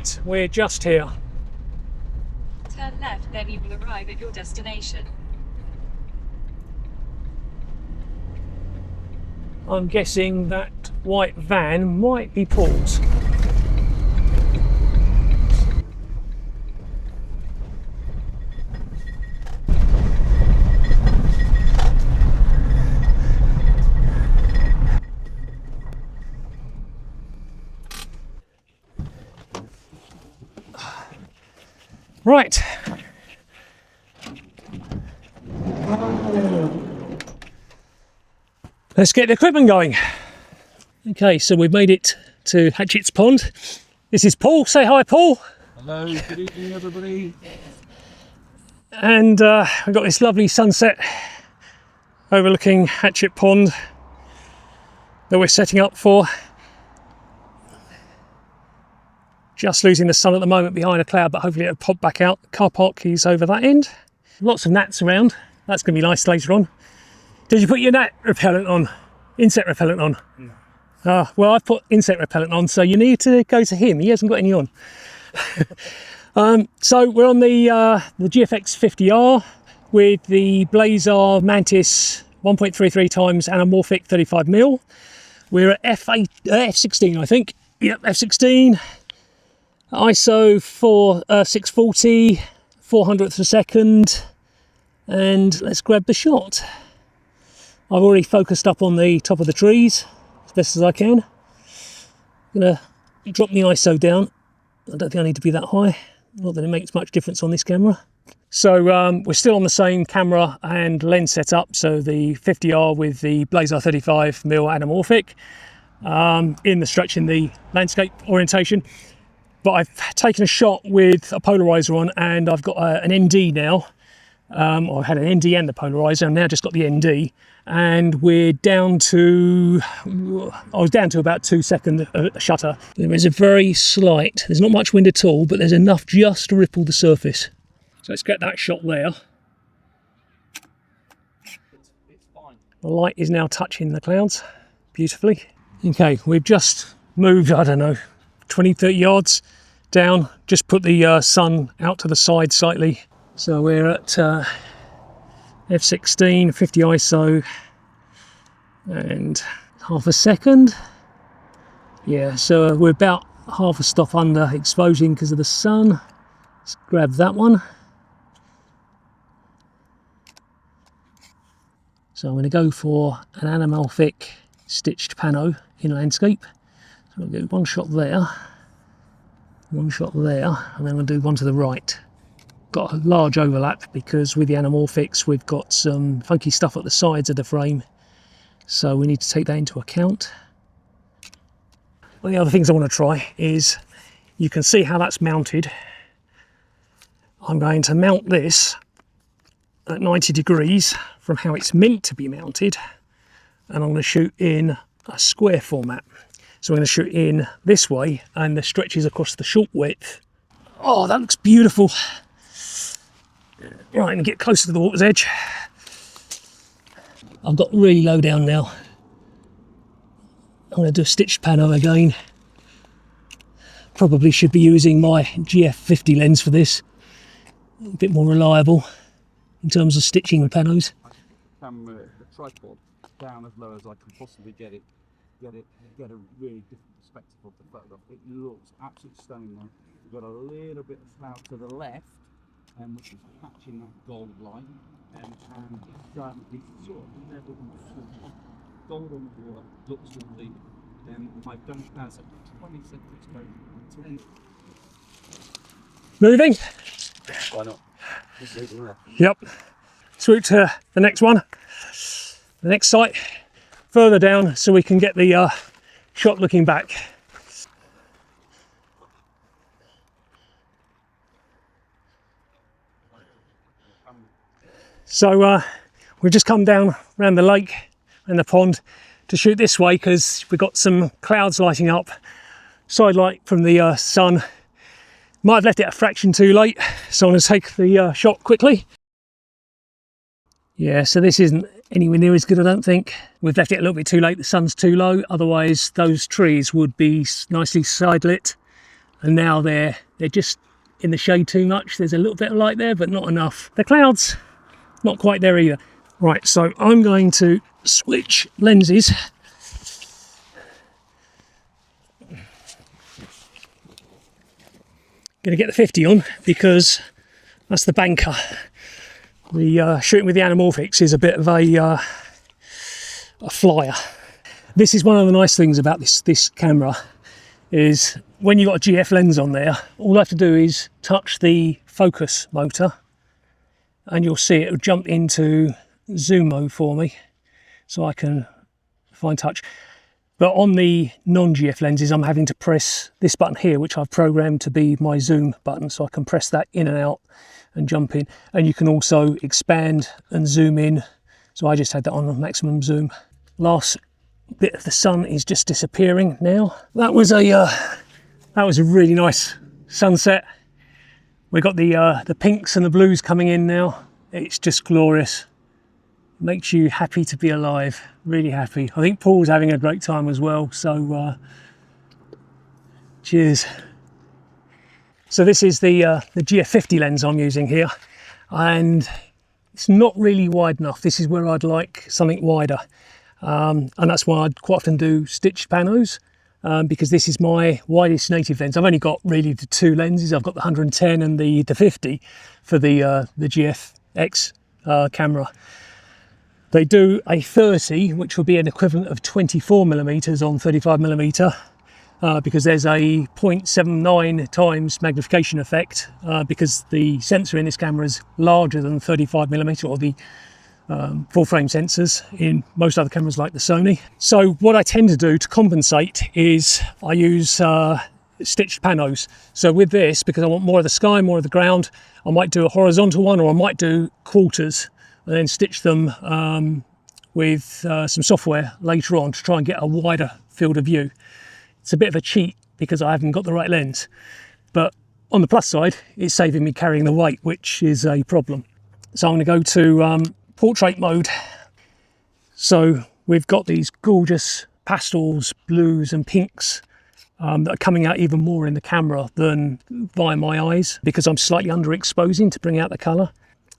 Right, we're just here. Turn left, then you will arrive at your destination. I'm guessing that white van might be Paul's. Right. Let's get the equipment going. Okay, so we've made it to Hatchet Pond. This is Paul. Say hi, Paul. Hello, good evening, everybody. And we've got this lovely sunset overlooking Hatchet Pond that we're setting up for. Just losing the sun at the moment behind a cloud, but hopefully it'll pop back out. The car park is over that end. Lots of gnats around. That's going to be nice later on. Did you put your gnat repellent on? Insect repellent on? No. Well, I've put insect repellent on, so you need to go to him. He hasn't got any on. So we're on the GFX 50R with the Blazar Mantis 1.33 times Anamorphic 35mm. We're at f16, I think. Yep, f16. ISO for 640, 400ths of a second, and let's grab the shot. I've already focused up on the top of the trees as best as I can. I'm going to drop the ISO down. I don't think I need to be that high, not that it makes much difference on this camera. So we're still on the same camera and lens setup, so the 50R with the Blazar 35mm Anamorphic in the stretch in the landscape orientation. But I've taken a shot with a polarizer on, and I've got an ND now. I had an ND and the polarizer, and now just got the ND. And we're down to, I was down to about 2-second shutter. There is a very slight, there's not much wind at all, but there's enough just to ripple the surface. So let's get that shot there. The light is now touching the clouds beautifully. Okay, we've just moved, I don't know, 20-30 yards down, just put the sun out to the side slightly. So we're at f16, 50 ISO, and half a second. Yeah, so we're about half a stop under exposing because of the sun. Let's grab that one. So I'm going to go for an anamorphic stitched pano in landscape. So I'll do one shot there, one shot there, and then we'll do one to the right. Got a large overlap because with the anamorphics we've got some funky stuff at the sides of the frame, so we need to take that into account. One of the other things I want to try is, you can see how that's mounted. I'm going to mount this at 90 degrees from how it's meant to be mounted, and I'm going to shoot in a square format. So I'm going to shoot in this way, and the stretches across the short width. Oh, that looks beautiful. Right, and get closer to the water's edge. I've got really low down now. I'm going to do a stitched pano again. Probably should be using my GF50 lens for this. A bit more reliable in terms of stitching with panos. I can the tripod down as low as I can possibly get it. Get a really different perspective of the photograph. It looks absolutely stunning now. We've got a little bit of cloud to the left, which is catching that gold light, and it's sort of level gold on the water, looks lovely. I've done it as a 20-second experiment. Moving? Why not? Yep. Swoop to the next one, the next site, further down, so we can get the shot looking back. So we've just come down around the lake and the pond to shoot this way because we've got some clouds lighting up, side light from the sun. Might have left it a fraction too late, so I'm going to take the shot quickly. Yeah, so this isn't anywhere near as good, I don't think. We've left it a little bit too late, the sun's too low, otherwise those trees would be nicely side lit. and now they're just in the shade too much. There's a little bit of light there, but not enough. The clouds, not quite there either. Right, so I'm going to switch lenses. Going to get the 50 on because that's the banker. The shooting with the Anamorphics is a bit of a flyer. This is one of the nice things about this camera, is when you've got a GF lens on there, all I have to do is touch the focus motor and you'll see it will jump into zoom mode for me, so I can fine touch. But on the non-GF lenses, I'm having to press this button here, which I've programmed to be my zoom button, so I can press that in and out and jump in. And you can also expand and zoom in. So I just had that on maximum zoom. Last bit of the sun is just disappearing now. That was a really nice sunset. We've got the pinks and the blues coming in now. It's just glorious. Makes you happy to be alive, really happy. I think Paul's having a great time as well, so cheers. So this is the GF50 lens I'm using here, and it's not really wide enough. This is where I'd like something wider, and that's why I'd quite often do stitched panos, because this is my widest native lens. I've only got really the two lenses. I've got the 110 and the 50 for the GFX camera. They do a 30, which will be an equivalent of 24mm on 35mm, because there's a 0.79 times magnification effect, because the sensor in this camera is larger than 35mm, or the full frame sensors in most other cameras like the Sony. So what I tend to do to compensate is I use stitched panos. So with this, because I want more of the sky, more of the ground, I might do a horizontal one, or I might do quarters and then stitch them with some software later on to try and get a wider field of view. It's a bit of a cheat because I haven't got the right lens, but on the plus side, it's saving me carrying the weight, which is a problem. So I'm going to go to portrait mode. So we've got these gorgeous pastels, blues and pinks that are coming out even more in the camera than via my eyes, because I'm slightly underexposing to bring out the colour.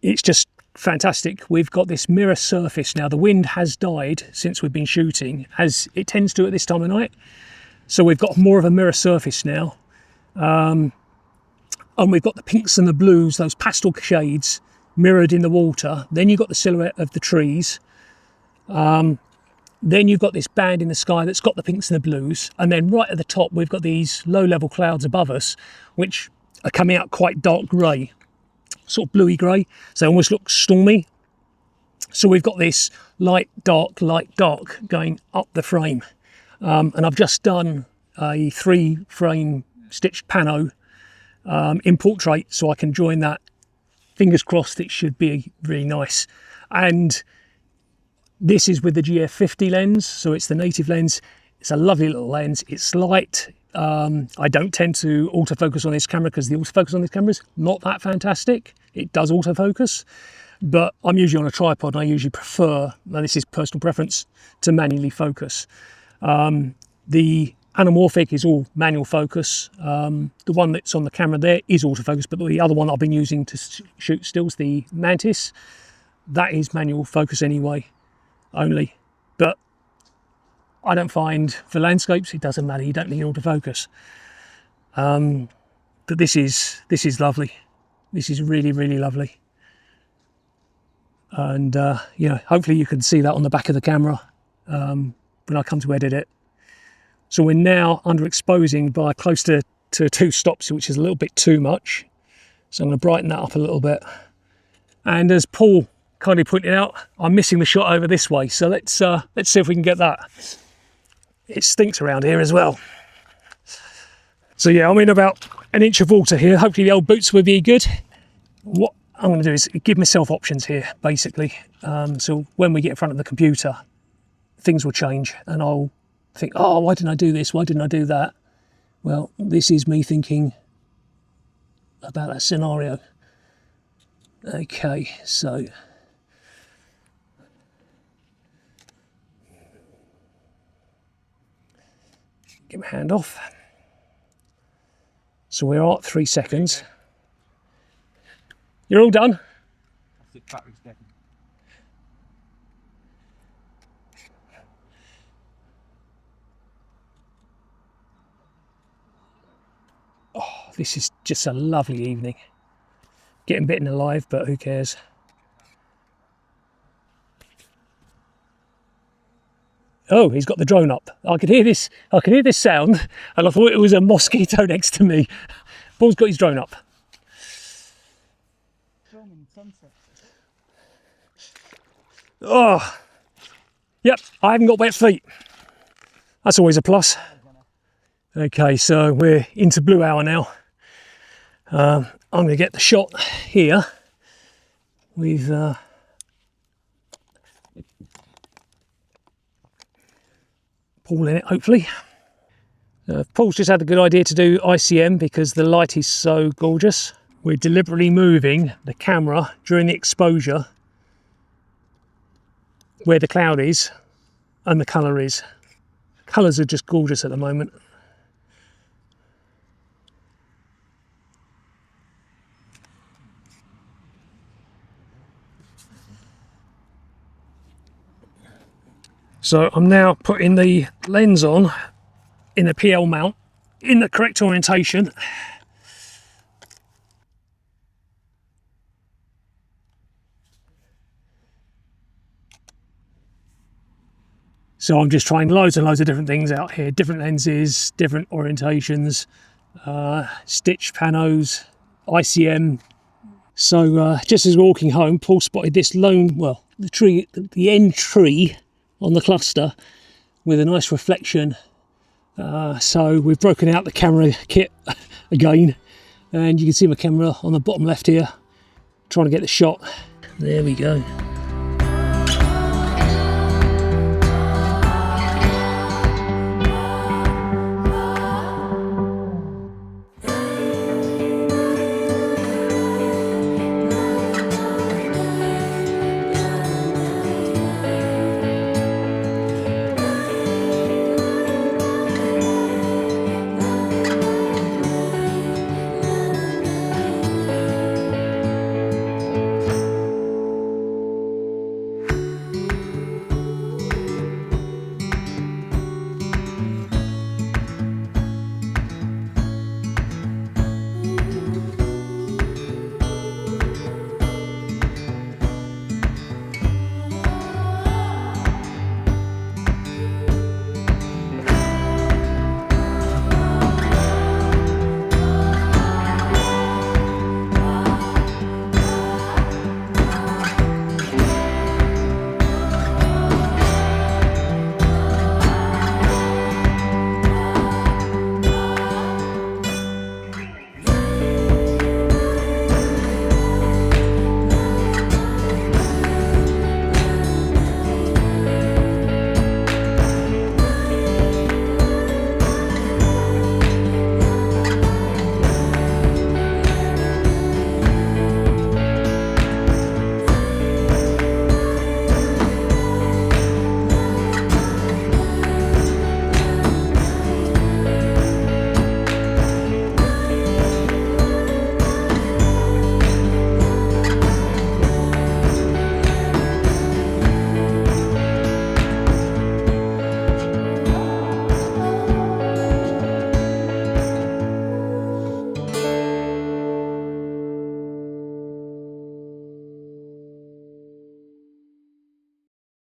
It's just fantastic. We've got this mirror surface now. The wind has died since we've been shooting, as it tends to at this time of night. So we've got more of a mirror surface now. And we've got the pinks and the blues, those pastel shades mirrored in the water. Then you've got the silhouette of the trees. Then you've got this band in the sky that's got the pinks and the blues. And then right at the top, we've got these low-level clouds above us, which are coming out quite dark grey, sort of bluey grey, so they almost look stormy. So we've got this light dark going up the frame, and I've just done a 3-frame stitched pano in portrait, so I can join that. Fingers crossed, it should be really nice. And this is with the GF50 lens, so it's the native lens. It's a lovely little lens. It's light. I don't tend to autofocus on this camera because the autofocus on this camera is not that fantastic. It does autofocus, but I'm usually on a tripod and I usually prefer, now this is personal preference, to manually focus. The Anamorphic is all manual focus. The one that's on the camera there is autofocus, but the other one I've been using to shoot stills, the Mantis, that is manual focus anyway, only. But I don't find, for landscapes, it doesn't matter, you don't need autofocus. But this is lovely. This is really, really lovely. And you know, hopefully you can see that on the back of the camera when I come to edit it. So we're now underexposing by close to 2 stops, which is a little bit too much. So I'm going to brighten that up a little bit. And as Paul kindly pointed out, I'm missing the shot over this way. So let's see if we can get that. It stinks around here as well. So yeah, I'm in about 1 inch of water here. Hopefully the old boots will be good. What I'm going to do is give myself options here, basically. So when we get in front of the computer, things will change and I'll think, oh, why didn't I do this? Why didn't I do that? Well, this is me thinking about that scenario. Okay, so get my hand off. So we're at 3 seconds. You're all done? That's it, battery's dead. Oh, this is just a lovely evening. Getting bitten alive, but who cares? Oh, he's got the drone up. I could hear this sound, and I thought it was a mosquito next to me. Paul's got his drone up. Oh, yep, I haven't got wet feet. That's always a plus. Okay, so we're into blue hour now. I'm going to get the shot here with Paul in it, hopefully. Paul's just had a good idea to do ICM because the light is so gorgeous. We're deliberately moving the camera during the exposure where the cloud is and the colour is. Colours are just gorgeous at the moment. So I'm now putting the lens on in a PL mount in the correct orientation. So I'm just trying loads and loads of different things out here, different lenses, different orientations, stitch panos, ICM. So just as we're walking home, Paul spotted this the end tree on the cluster with a nice reflection. So we've broken out the camera kit again, and you can see my camera on the bottom left here, trying to get the shot. There we go.